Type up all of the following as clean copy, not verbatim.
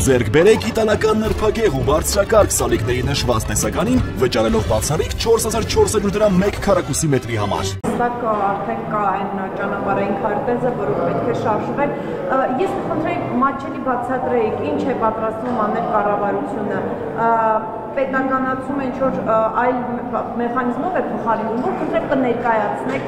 Ձեռք բերեք իտալական նրբագեղ ու բարձրակարգ սալիկների նշված տեսականին, վճարելով բացառիկ 4400 դրամ 1 քառակուսի մետրի համար։ Սակ արդեն կա այն ճանապարհային քարտեզը, որով պետք է շարժվել։ Ես կխնդրեի մատչելի բացատրեիք, ինչ է պատրաստվում անել կառավարությունը։ Պետականացում են ինչ-որ այլ մեխանիզմով է փոխարինում, որ կտրեք կներկայացնեք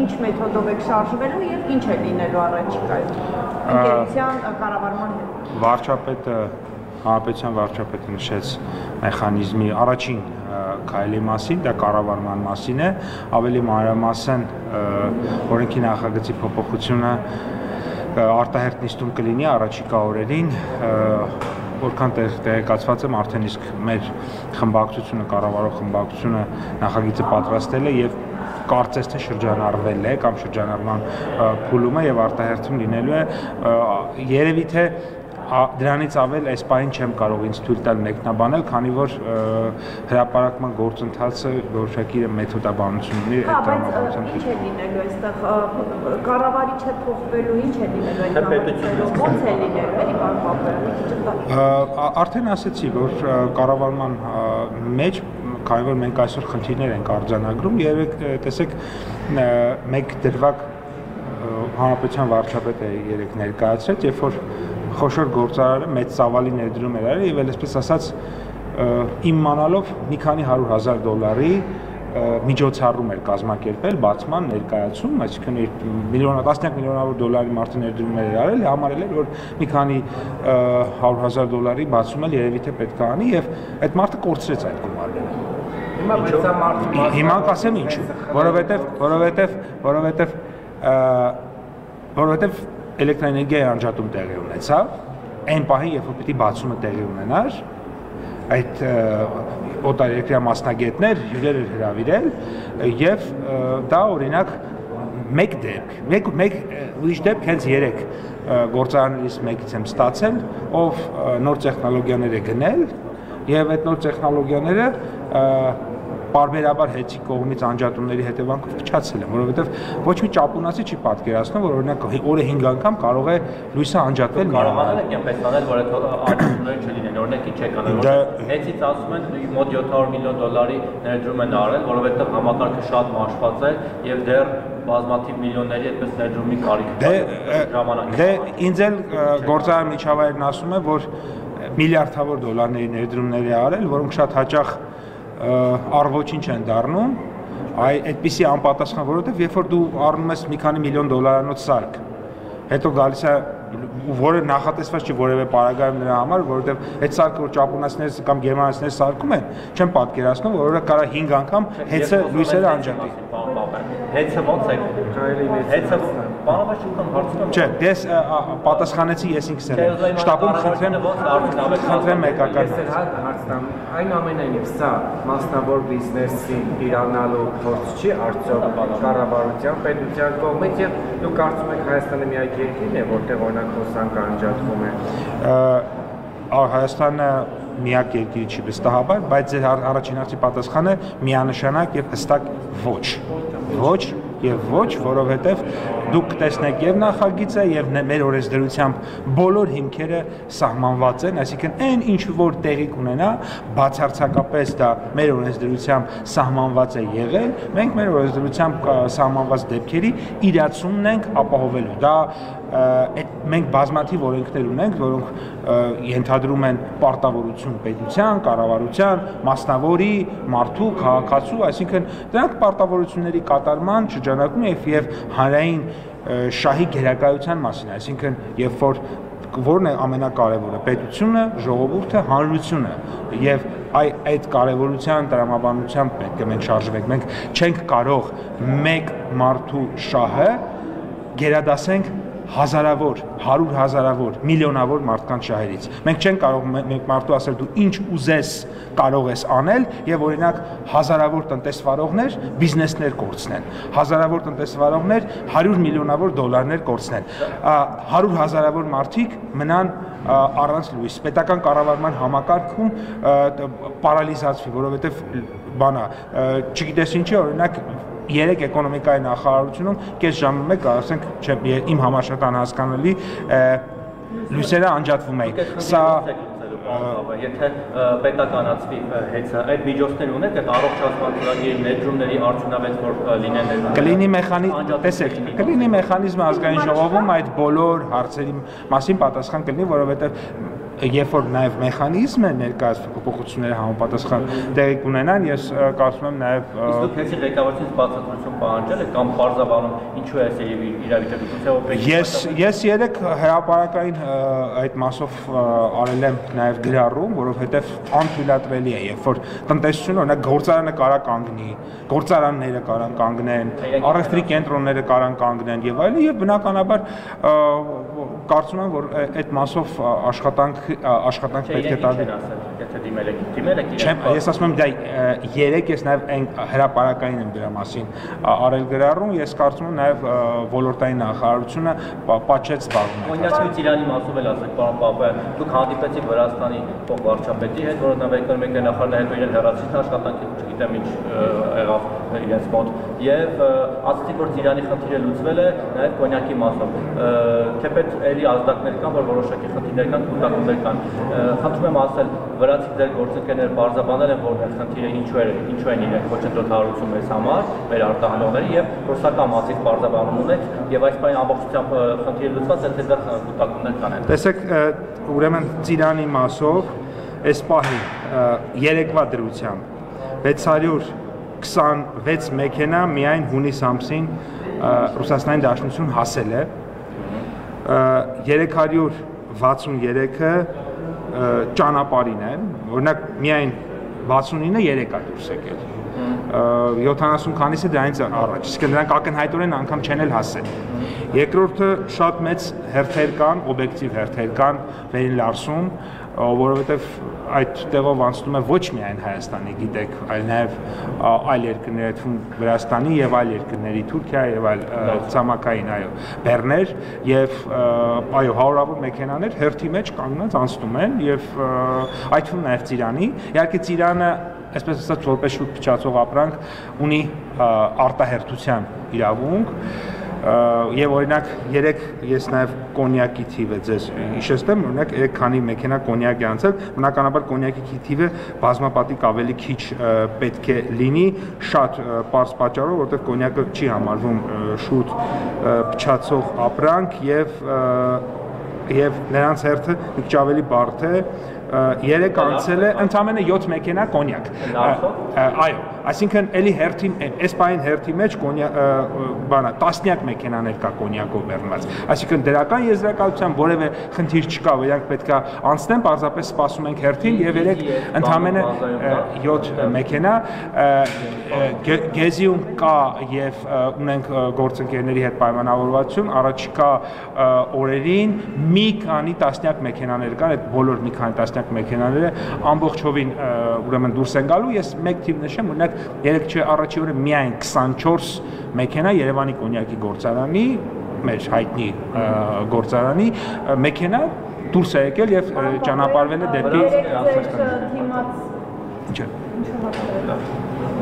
ինչ մեթոդով եք շարժվելու եւ ինչ է լինելու առաջիկայում։ Ընկերության կառավարման հետ։ Վարչապետը, հանրապետության վարչապետը նշեց մեխանիզմի առաջին քայլի մասին, դա կառավարման մասին է, ավելի մանրամասն օրենքի նախագծի փոփոխությունը արտահերթ նիստում կլինի առաջիկա օրերին, որքան տեղեկացված եմ, արդեն իսկ մեր խմբակցությունը, կառավարող խմբակցությունը նախագիծը պատրաստել է եւ կարծես թե շրջանառվել է կամ շրջանառման փուլում է եւ արտահերթում լինելու է, երևի թե դրանից ավել այս պահին չեմ կարող ինձ թույլ տալ մեկնաբանել, քանի որ հրապարակման գործընթացը որոշակի մեթոդաբանություն ունի այդ տրամաբանության։ Ինչ է լինելու այստեղ կառավարիչը փոխվելու, ինչ է լինելու այդ կառավարությունը, ո՞նց է լինելու, էլի պարփապել։ Արդեն ասացի, որ կառավարման մեջ, քանի որ մենք այսօր խնդիրներ ենք արձանագրում, երեք տեսեք մեկ դրվագ հանրապետության վարչապետը երեք ներկայացրեց, երբ որ խոշոր գործարարը մեծ ծավալի ներդրում էր արել եւ այսպես ասած իմանալով մի քանի 100,000 դոլարի միջոցառում էր կազմակերպել բացման ներկայացում, այսինքն տասնյակ միլիոնավոր դոլարի մարդը ներդրումներ էր արել, համարել էր որ մի քանի 100,000 դոլարի բացում էլ երևի թե պետք է անի եւ այդ մարդը կորցրեց այդ գումարները։ Հիմա կասեմ ինչ, որովհետեւ էլեկտրաէներգիայի անջատում տեղի ունեցավ, այն պահին, երբ որ պիտի բացումը տեղի ունենար, այդ օտարերկրյա մասնագետներ հյուրեր էր հրավիրել եւ դա օրինակ մեկ ուրիշ դեպք հենց 3 գործարաններից մեկից եմ ստացել, ով նոր տեխնոլոգիաներ է գնել եւ այդ նոր տեխնոլոգիաները պարբերաբար հետի կողմից անջատումների հետևանքով փչացել են, որովհետև ոչ մի ճապոնացի չի պատկերացնում, որ օրինակ օրը 5 անգամ կարող է լույսը անջատվել։ Կարողանալ եք այնպես անել, որ այդ անջատումները չլինեն, օրինակ ինչ եք անել, որ հետից ասում են մոտ 700 միլիոն դոլարի ներդրում են արել, որովհետև համակարգը շատ մաշված է եւ դեռ բազմաթիվ միլիոնների այդպես ներդրումի կարիք կա ժամանակ։ Դե ինձ էլ գործարար միջավայրն ասում է, որ միլիարդավոր դոլարների ներդրումներ է արել, որոնք շատ հաճախ առ-ոչինչ են դառնում, այդպիսի անպատասխան, որովհետև երբ որ դու առնում ես մի քանի միլիոն դոլարանոց սարք, հետո գալիս է որը նախատեսված չի որևէ պարագայում նրա համար, որովհետև այդ սարքը որ ճապոնացիները կամ գերմանացիները սարքում են, չեն պատկերացնում, որ օրը կարա 5 անգամ հեծը լույսերը անջատի։ Հեծը ոնց է հեծը բանավաշ չկան հարցնում։ Չէ, դες պատասխանեցի ես ինքս եմ։ Շտաբում խնդրեմ մեկական հարցնամ։ Այն ամենայնիվ սա մասնավոր բիզնեսի իրանալու փորձ չի արդյոք կառավարության, պետության կողմից եւ դուք կարծում եք Հայաստանը միակ երկիրն է, որտեղ օրինակ հոսանք անջատվում է։ Հայաստանը միակ երկիրը չի վստահաբար, բայց ձեր առաջին հարցի պատասխանը միանշանակ եւ հստակ ոչ եւ ոչ, որովհետեւ դուք կտեսնեք եւ նախագիծը եւ մեր օրենսդրությամբ բոլոր հիմքերը սահմանված են, այսինքն այն ինչ որ տեղի կունենա, բացարձակապես դա մեր օրենսդրությամբ սահմանված է եղել, մենք մեր օրենսդրությամբ սահմանված դեպքերի իրացումն ենք ապահովելու։ Դա մենք բազմաթիվ օրենքներ ունենք, որոնք ենթադրում են պարտավորություն պետության, կառավարության, մասնավորի, մարդու, քաղաքացու, այսինքն դրանք պարտավորությունների կատարման շրջանակում եւ հանրային շահի գերակայության մասին, այսինքն երբ որ որն է ամենակարևորը, պետությունը, ժողովուրդը, հանրությունը եւ այդ կարևորության տրամաբանությամբ պետք է մենք շարժվենք, մենք չենք կարող մեկ մարդու շահը գերադասենք հազարավոր, 100,000-ավոր, միլիոնավոր մարդկանց շահերից։ Մենք չենք կարող մեկ մարդու ասել դու ինչ ուզես կարող ես անել եւ օրինակ հազարավոր տնտեսվարողներ բիզնեսներ կորցնեն, հազարավոր տնտեսվարողներ 100 միլիոնավոր դոլարներ կորցնեն, 100,000-ավոր մարդիկ մնան առանց լույս։ Պետական կառավարման համակարգում պարալիզացվի, որովհետեւ բանա, չգիտես ինչի, օրինակ 3 էկոնոմիկայի նախարարությունում կես ժամում եք, ասենք, իմ համար շատ անհասկանալի լույսերը անջատվում էին։ Սա եթե պետականացվի հեծը, այդ միջոցներ ունեք, այդ առողջացման ծրագրերի ներդրումների արդյունավետ որ լինեն։ Կլինի տեսեք, կլինի մեխանիզմը ազգային ժողովում այդ բոլոր հարցերի մասին պատասխան կլինի, որովհետև երբ որ նաև մեխանիզմը ներկայացվի փոփոխությունները համապատասխան տեղի կունենան, ես կարծում եմ նաև Իսկ դուք ղեկավարությունից բացատրություն պահանջել եք կամ բարձրաբանում ինչու է այս իրավիճակը։ Ես երեք հրապարակային այդ մասով արել եմ նաև գրառում, որովհետև անթույլատրելի է, երբ որ տնտեսությունը օրինակ գործարանը կարա կանգնի, գործարանները կարան կանգնեն, առևտրի կենտրոնները կարան կանգնեն եւ այլն, եւ բնականաբար կարծում եմ, որ այդ մասով աշխատանք պետք է տալ։ Եթե դիմել եք Ես ասում եմ դա երեք ես նաև այն հրապարակային եմ դրա մասին արել գրառում, ես կարծում եմ նաև ոլորտային նախարարությունը պատճեց զբաղվում։ Օրինակ Իրանի մասով էլ ասեք, պարոն Պապայան, դուք հանդիպեցիք Վրաստանի փոխվարչապետի հետ, որը նավեկան նախարարն հետո իրեն հեռացրին աշխատանքի, չգիտեմ ինչ եղավ իրենց մոտ, եւ ասացիք, որ Իրանի խնդիրը լուծվել է նաև կոնյակի մասով։ Թեպետ էլի ազդակներ կան, որ որոշակի խնդիրներ կան, կուտակումներ կան։ Խնդրում եմ ասել, վրացի ձեր գործընկերները բարձրաբանել են, որ խնդիրը ինչու են իրենք ոչնչոտարություն մեզ համար, մեր արտահանողների եւ ռուսական մասից բարձրաբանում ունեք եւ այս բանի ամբողջությամբ խնդիրը լուծված է, թե դա կուտակումներ կանեն։ Տեսեք, ուրեմն Ծիրանի մասով այս պահին երեկվա դրությամբ 626 մեքենա միայն հունիս ամսին Ռուսաստանի Դաշնություն հասել է, 363-ը ճանապարհին են, օրինակ միայն 69-ը 3 է դուրս եկել, 70 քանիսը դրանից առաջ, իսկ նրանք ակնհայտորեն անգամ չեն էլ հասել։ Երկրորդը շատ մեծ հերթեր կան, օբյեկտիվ հերթեր կան Վերին Լարսում, որովհետև այդ տեղով անցնում է ոչ միայն Հայաստանի, գիտեք, այլ նաև այլ երկրների, թվում Վրաստանի եւ այլ երկրների, Թուրքիա եւ այլ ցամաքային, այո, բեռներ եւ այո, հարյուրավոր մեքենաներ հերթի մեջ կանգնած անցնում են եւ այդ թվում նաև Ծիրանի, իհարկե Ծիրանը այսպես ասած որպես շուտ փչացող ապրանք ունի արտահերթության իրավունք եւ օրինակ 3 ես նաեւ կոնյակի թիվը ձեզ հիշեցնեմ, օրինակ 3 քանի մեքենա կոնյակ է անցել, բնականաբար կոնյակի թիվը բազմապատիկ ավելի քիչ պետք է լինի, շատ պարզ պատճառով, որովհետեւ կոնյակը չի համարվում շուտ փչացող ապրանք եւ նրանց հերթը մի քիչ ավելի բարդ է 3 անցել է ընդամենը 7 մեքենա կոնյակ։ Այո, այսինքն էլի հերթի այս պահին հերթի մեջ բանա տասնյակ մեքենաներ կա կոնյակով բեռնված։ Այսինքն դրական եզրակացության որևէ խնդիր չկա, որ իրանք պետքա անցնեն, պարզապես սպասում ենք հերթին եւ 3 ընդամենը 7 մեքենա Գեզիում կա եւ ունենք գործընկերների հետ պայմանավորվածություն, առաջիկա օրերին մի քանի տասնյակ մեքենաներ կան, այդ բոլոր մի քանի տասնյակ մեքենաները ամբողջովին ուրեմն դուրս են գալու, ես մեկ թիվ նշեմ, օրինակ 3 առաջի օրը միայն 24 մեքենա Երևանի կոնյակի գործարանի, մեր հայտնի գործարանի մեքենա դուրս է եկել եւ ճանապարհվել է դեպի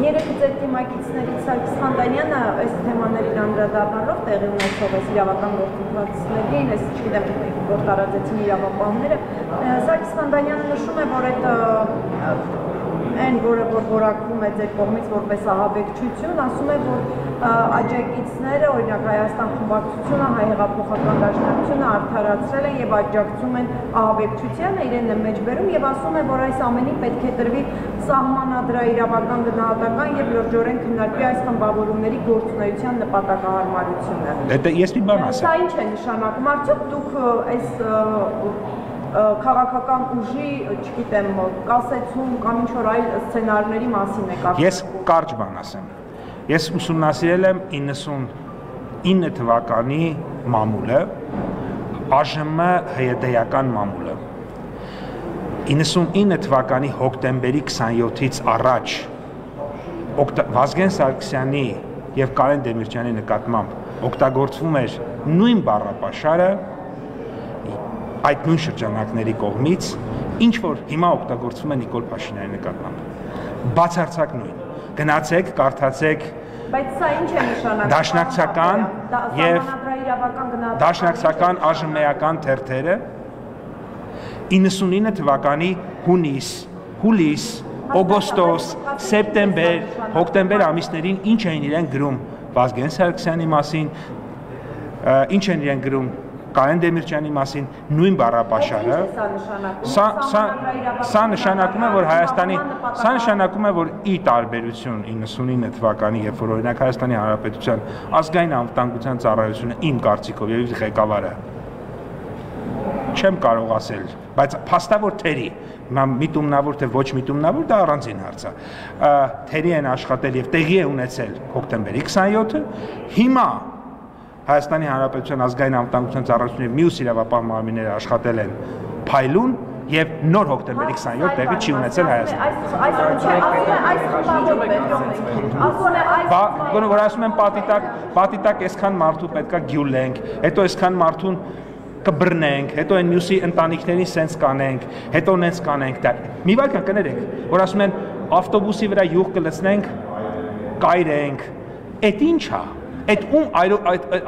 Երեք ձեր թիմակիցներից Սարգիս Խանդանյանը այս թեմաներին անդրադառնալով տեղի ունեցող այս իրավական գործընթացներին, այս չգիտեմ, որ տարածեցին իրավապահները, Սարգիս Խանդանյանը նշում է, որ այդ այն, որը որակվում է ձեր կողմից որպես ահաբեկչություն, ասում է, որ աջակիցները, օրինակ Հայաստան խմբակցությունը, Հայ հեղափոխական դաշնակցությունը արդարացրել են եւ աջակցում են ահաբեկչությանը, իրեն է մեջ բերում եւ ասում է, որ այս ամենին պետք է տրվի սահմանադրաիրավական գնահատական եւ լրջորեն քննարկվի այս խմբավորումների գործունեության նպատակահարմարությունը։ Ես մի բան ասեմ։ Սա ինչ է նշանակում, արդյոք դուք այս քաղաքական ուժի, չգիտեմ, կասեցում կամ ինչ-որ այլ սցենարների մասին եք ասում։ Ես կարճ բան ասեմ։ Ես ուսումնասիրել եմ 99 թվականի մամուլը, ԱԺՄ հյետեական մամուլը։ 99 թվականի հոկտեմբերի 27-ից առաջ Վազգեն Սարգսյանի եւ Կարեն Դեմիրճյանի նկատմամբ օգտագործվում էր նույն բառապաշարը այդ նույն շրջանակների կողմից, ինչ որ հիմա օգտագործվում է Նիկոլ Փաշինյանի նկատմամբ։ Բացարձակ նույն։ Գնացեք, կարդացեք Բայց սա ինչ է նշանակում։ Դաշնակցական եւ դաշնակցական ԱԺՄ-ական թերթերը 99 թվականի հուլիս, օգոստոս, սեպտեմբեր, հոկտեմբեր ամիսներին ինչ էին իրեն գրում Վազգեն Սարգսյանի մասին, ինչ են իրեն գրում Կարեն Դեմիրճյանի մասին, նույն բառապաշարը, սա նշանակում է, որ Հայաստանի, սա նշանակում է, որ ի տարբերություն 99 թվականի, երբ որ օրինակ Հայաստանի Հանրապետության ազգային անվտանգության ծառայությունը իմ կարծիքով եւ ղեկավարը չեմ կարող ասել, բայց փաստավոր թերի, միտումնավոր թե ոչ միտումնավոր, դա առանձին հարց է, թերի են աշխատել եւ տեղի է ունեցել հոկտեմբերի 27-ը, հիմա Հայաստանի Հանրապետության ազգային անվտանգության ծառայությունը եւ մյուս իրավապահ մարմինները աշխատել են փայլուն եւ նոր հոկտեմբերի 27 տեղի չի ունեցել Հայաստանում։ Որ ասում են պատիտակ այսքան մարդու պետքա գյուլենք, հետո այսքան մարդուն կբռնենք, հետո այն մյուսի ընտանիքներին սենց կանենք, հետո նենց կանենք, դա մի վայրկյան կներեք, որ ասում են ավտոբուսի վրա յուղ կլցնենք, կայրենք, այդ ի՞նչ է։ Այդ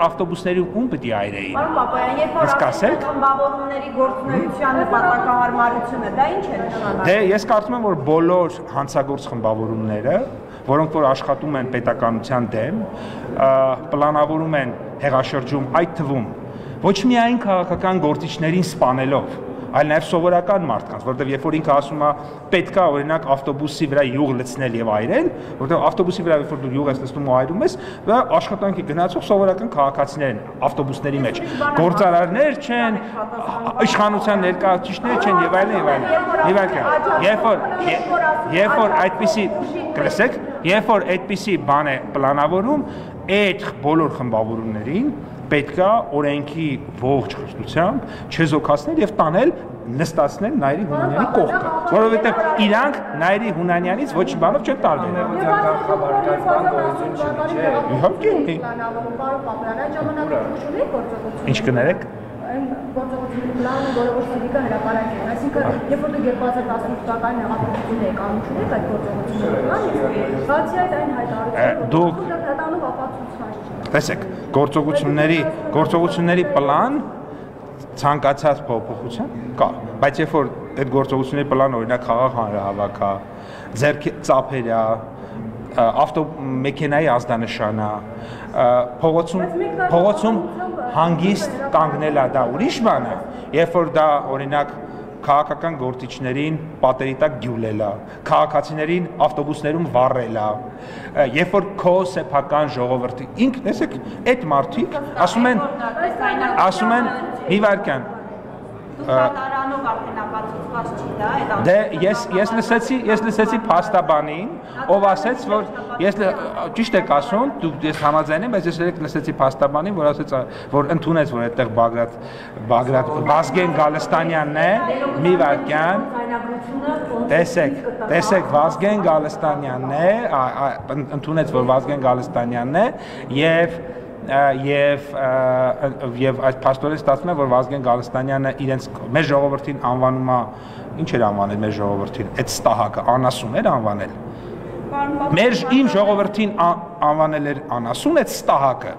ավտոբուսների ում պետք է այրեին։ Պարոն Պապայան, երբ որ ասում են խմբավորումների գործունեության նպատակահարմարությունը, դա ինչ է նշանակում։ Դե ես կարծում եմ, որ բոլոր հանցագործ խմբավորումները, որոնք որ աշխատում են պետականության դեմ, պլանավորում են հեղաշրջում, այդ թվում ոչ միայն քաղաքական գործիչներին սպանելով, այլ նաև սովորական մարդկանց, որտեղ երբ որ ինքը ասում է պետքա օրինակ ավտոբուսի վրա յուղ լցնել եւ այրել, որտեղ ավտոբուսի վրա երբ որ դու յուղ ես լցնում ու այրում ես, դա աշխատանքի գնացող սովորական քաղաքացիներ են ավտոբուսների մեջ, գործարարներ չեն, իշխանության ներկայացուցիչներ չեն եւ այլն։ Երբ որ այդպիսի կլսեք, երբ որ այդպիսի բան է պլանավորում, այդ բոլոր խմբավորումներին պետքա օրենքի ողջ խստությամբ չեզոքացնել եւ տանել նստացնել Նայիրի Հունանյանի կողքը, որովհետեւ իրանք Նայիրի Հունանյանից ոչ բանով չեն տարբերվում։ Իհարկե։ Ինչ կներեք։ Գործողությունների պլանը, որը որ Սիվիկը հրապարակել է, այսինքն երբ որ դուք 2018 թվականին հեղափոխություն եք անցնում այդ գործողությունների պլանը, բացի այդ այն հայտարարությունը, դուք հրատանով ապացուցում։ Տեսեք, գործողությունների պլան ցանկացած փոփոխության կա, բայց երբ որ այդ գործողությունների պլանը օրինակ խաղաղ հանրահավաք է, ձեռքի ծափեր է, ավտոմեքենայի ազդանշան է, փողոցում հանգիստ կանգնել է, դա ուրիշ բան է, երբ որ դա օրինակ քաղաքական գործիչներին պատերի տակ գյուլել է, քաղաքացիներին ավտոբուսներում վառել է, երբ որ քո սեփական ժողովրդի, ինքն տեսեք, այդ մարդիկ ասում են մի վայրկյան Կատարանով արդեն ապացուցված չի դա, այդ Դե ես լսեցի փաստաբանին, ով ասեց, որ ես ճիշտ եք ասում, դուք ես համաձայն եմ, բայց ես լսեցի փաստաբանին, որ ասեց, որ ընդունեց, որ այդտեղ Բագրատ Վազգեն Գալստանյանն է, մի վայրկյան, տեսեք, Վազգեն Գալստանյանն է, ընդունեց, որ Վազգեն Գալստանյանն է, եւ այդ փաստորեն ստացվում է, որ Վազգեն Գալստանյանը իրենց մեր ժողովրդին անվանում է, ինչ էր անվանել մեր ժողովրդին, այդ ստահակը անասուն էր անվանել։ Իմ ժողովրդին անվանել էր անասուն այդ ստահակը։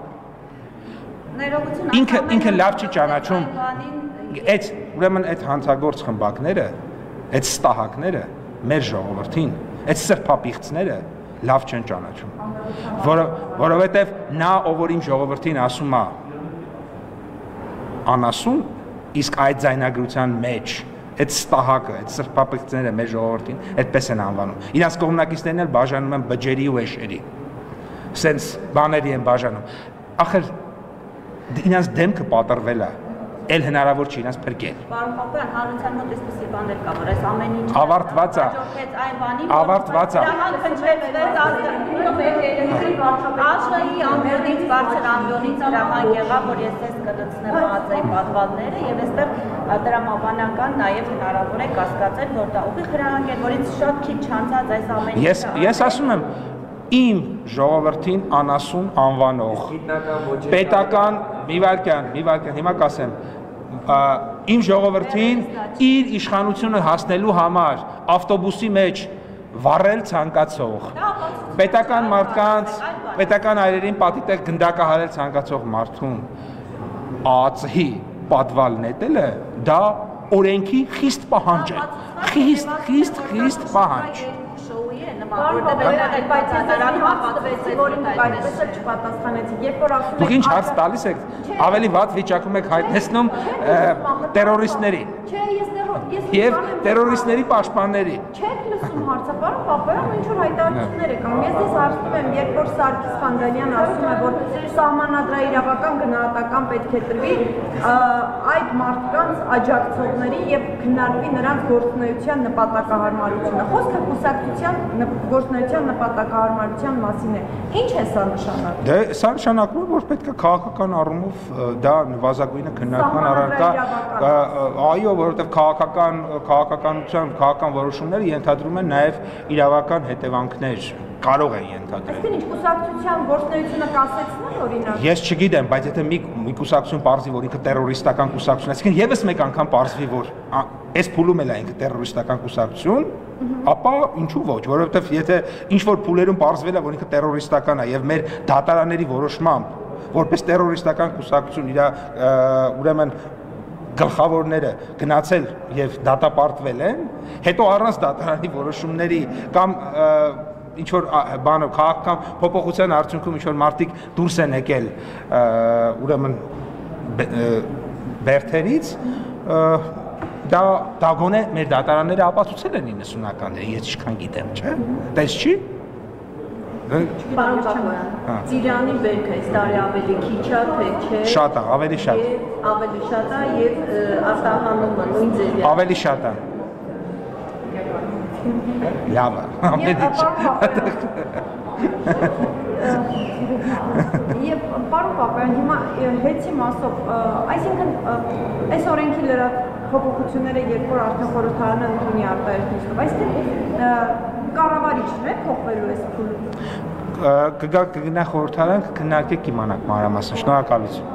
Ինքը լավ չի ճանաչում, ուրեմն այդ հանցագործ խմբակները, այդ ստահակները մեր ժողովրդին, այդ սրբապիղծները լավ չեն ճանաչում, որովհետև նա, ով որ իմ ժողովրդին ասում է անասուն, իսկ այդ ձայնագրության մեջ, այդ ստահակը, այդ սրբապիղծները մեր ժողովրդին այդպես են անվանում։ Իրանց կողմնակիցներն էլ բաժանում են բջերի ու էշերի, սենց բաների են բաժանում։ Ախր իրանց դեմքը պատռվել է, էլ հնարավոր չի իրանց փրկել։ Պարոն Պապյան, հանրության մոտ այսպեսի բաներ կա, որ այս ամեն ինչը ավարտված է։ Աշխարհի ամբողջ բարձր ամբողջից հրահանգ եղավ, որ ես ես կլցնեմ Ղազայի պատվալները եւ այստեղ տրամաբանական նաեւ հնարավոր է կասկածել, որ դա ուղիղ հրահանգ է, որից շատ քիչ չանցած այս ամեն ինչը։ Ես ասում եմ, իմ ժողովրդին անասուն անվանող պետական մի վայրկյան, հիմա կասեմ, իմ ժողովրդին իր իշխանությունը հասնելու համար ավտոբուսի մեջ վառել ցանկացող, պետական մարդկանց, պետական այրերին պատիտեղ գնդակահարել ցանկացող մարդուն ԱԱՑ-ի պատվալ նետելը, դա օրենքի խիստ պահանջ է։ Խիստ պահանջ։ Բայց նրան հապատվեցի, որին այդպես էլ չպատասխանեցի, երբ որ ասում Դուք ինչ հարց տալիս եք, ավելի վատ վիճակում եք հայտնեցնում տերորիստներին եւ տերորիստների պաշտպանների։ Չեք լսում հարցը, պարոն Պապարյան, ինչ որ հայտարարություններ եք անում։ Ես դες հարցնում եմ, երբ որ Սարգիս Խանջանյան ասում է, որ սահմանադրաիրավական գնահատական պետք է տրվի այդ մարդկանց աջակցողների եւ քննարկվի նրանց գործունեության նպատակահարմարությունը։ Խոսքը կուսակցության գործունեության նպատակահարմարության մասին է։ Ինչ է սա նշանակում։ Դե սա նշանակում է, որ պետք է քաղաքական առումով դա նվազագույնը քննարկման առարկա, այո, որովհետեւ քաղաքական որոշումները ենթադրում են նաեւ իրավական հետևանքներ, կարող են ենթադրել։ Այսինքն ինչ կուսակցության գործունեությունը կասեցնել օրինակ։ Ես չգիտեմ, բայց եթե մի կուսակցություն պարզվի, որ ինքը տերորիստական կուսակցություն է, այսինքն եւս մեկ անգամ պարզվի, որ այս փուլում էլ է ինքը տերորիստական կուսակցություն, ապա ինչու ոչ, որովհետեւ եթե ինչ որ փուլերում պարզվել է, որ ինքը տերորիստական է եւ մեր դատարանների որոշմամբ, որպես տերորիստական կուսակցություն իր ուրեմն գլխավորները գնացել եւ դատապարտվել են, հետո առանց դատարանի որոշումների կամ ինչ որ բանով քաղաքական փոփոխության արդյունքում ինչ որ մարդիկ դուրս են եկել ուրեմն բերթերից դա գոնե մեր դատարանները ապացուցել են 90-ականներին, ես ինչքան գիտեմ, չէ՞։ Տես չի։ Պարոն Պապարյան, Ծիրանի բերքը այս տարի ավելի քիչ է, թե չէ։ Շատ է, ավելի շատ։ Ավելի շատ է եւ արտահանումը նույն ձևի։ Ավելի շատ է։ Լավ է, ավելի շատ։ Եվ պարոն Պապարյան, հիմա հեծի մասով, այսինքն այս օրենքի լրացված փոփոխությունները երբ որ արդեն խորհրդարանը ընդունի արտահայտությունով, այսինքն կառավարիչն է փոխվելու այս փուլում։ Կգնա խորհրդարան, կքննարկեք իմանաք մանրամասն։ Շնորհակալություն։